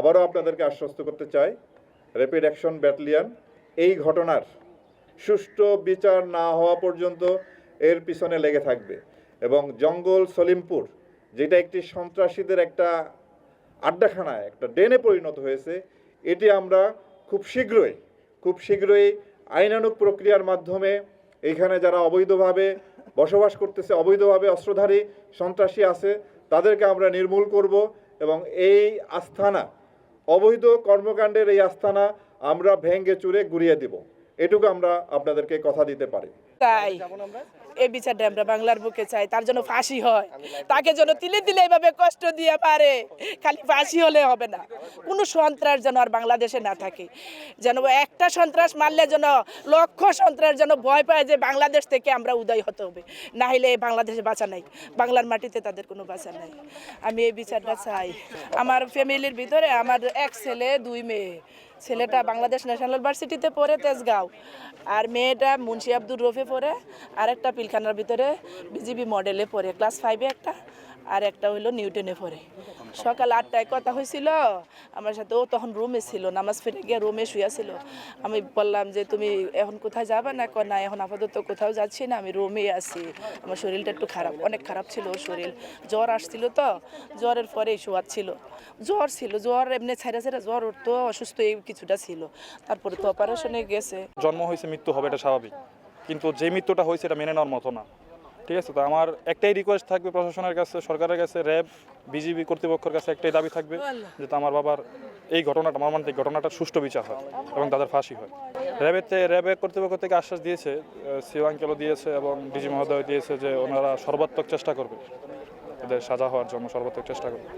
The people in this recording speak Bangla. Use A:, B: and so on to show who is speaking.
A: আবারও আপনাদেরকে আশ্বস্ত করতে চাই, র্যাপিড অ্যাকশন ব্যাটালিয়ন এই ঘটনার সুষ্ঠু বিচার না হওয়া পর্যন্ত এর পিছনে লেগে থাকবে এবং জঙ্গল সলিমপুর যেটা একটি সন্ত্রাসীদের একটা আড্ডাখানায় একটা ডেনে পরিণত হয়েছে, এটি আমরা খুব শীঘ্রই আইনানুগ প্রক্রিয়ার মাধ্যমে এইখানে যারা অবৈধভাবে বসবাস করতেছে, অবৈধভাবে অস্ত্রধারী সন্ত্রাসী আছে, তাদেরকে আমরা নির্মূল করব এবং এই আস্তানা, অবৈধ কর্মকাণ্ডের এই আস্তানা আমরা ভেঙে চুরে গুড়িয়ে দিব। এটুকু আমরা আপনাদেরকে কথা দিতে পারি।
B: তাই এই বিচারটা আমরা বাংলার বুকে চাই, তার জন্য ফাঁসি হয়, তাকে যেন তিলে তিলে এভাবে কষ্ট দিয়ে পারে, খালি ফাঁসি হলে হবে না। কোনো সন্ত্রাস যেন আর বাংলাদেশে না থাকে, যেন একটা সন্ত্রাস মারলে যেন লক্ষ সন্ত্রাস যেন ভয় পায় যে বাংলাদেশ থেকে আমরা উদয় হতে হবে, না হলে বাংলাদেশে বাঁচা নাই, বাংলার মাটিতে তাদের কোনো বাঁচা নাই। আমি এই বিচারটা চাই। আমার ফ্যামিলির ভিতরে আমার এক ছেলে 2 মেয়ে। ছেলেটা বাংলাদেশ ন্যাশনাল ভার্সিটিতে পড়ে তেজগাঁও, আর মেয়েটা মুন্সি আব্দুর রফে পড়ে, আর একটা পিলখানার ভিতরে বিজিবি মডেলে পড়ে, ক্লাস 5-এ একটা, আর একটা হইলো নিউটনে পড়ে। সকাল 8টায় কথা হয়েছিল আমার সাথে, ও তখন রুমে ছিল, নামাজ ফিরে গিয়ে রুমে শুয়েছিল। আমি বললাম যে তুমি এখন কোথায় যাবে না? না, এখন আপাতত কোথাও যাচ্ছি না, আমি রুমেই আছি, আমার শরীরটা একটু খারাপ, অনেক খারাপ ছিল ওর শরীর, জ্বর আসছিল, তো জ্বরের পরেই শোয়াচ্ছিল, জ্বর ছিল, জ্বর এমনি ছাইরা জ্বর উঠতো, অসুস্থ এই কিছুটা ছিল, তারপরে তো অপারেশনে গেছে।
C: জন্ম হয়েছে, মৃত্যু হবে, এটা স্বাভাবিক, কিন্তু যে মৃত্যুটা হয়েছে এটা মেনে নেওয়ার মতো না। ঠিক আছে, তো আমার একটাই রিকোয়েস্ট থাকবে প্রশাসনের কাছে, সরকারের কাছে, র্যাব, বিজিবি কর্তৃপক্ষের কাছে একটাই দাবি থাকবে, যাতে আমার বাবার এই ঘটনাটা, মর্মান্তিক ঘটনাটার সুষ্ঠু বিচার হয় এবং তাদের ফাঁসি হয়। র্যাবের কর্তৃপক্ষ থেকে আশ্বাস দিয়েছে, সিও আঙ্কেলও দিয়েছে এবং ডিজি মহোদয় দিয়েছে যে ওনারা সর্বাত্মক চেষ্টা করবে, এদের সাজা হওয়ার জন্য সর্বাত্মক চেষ্টা করবে।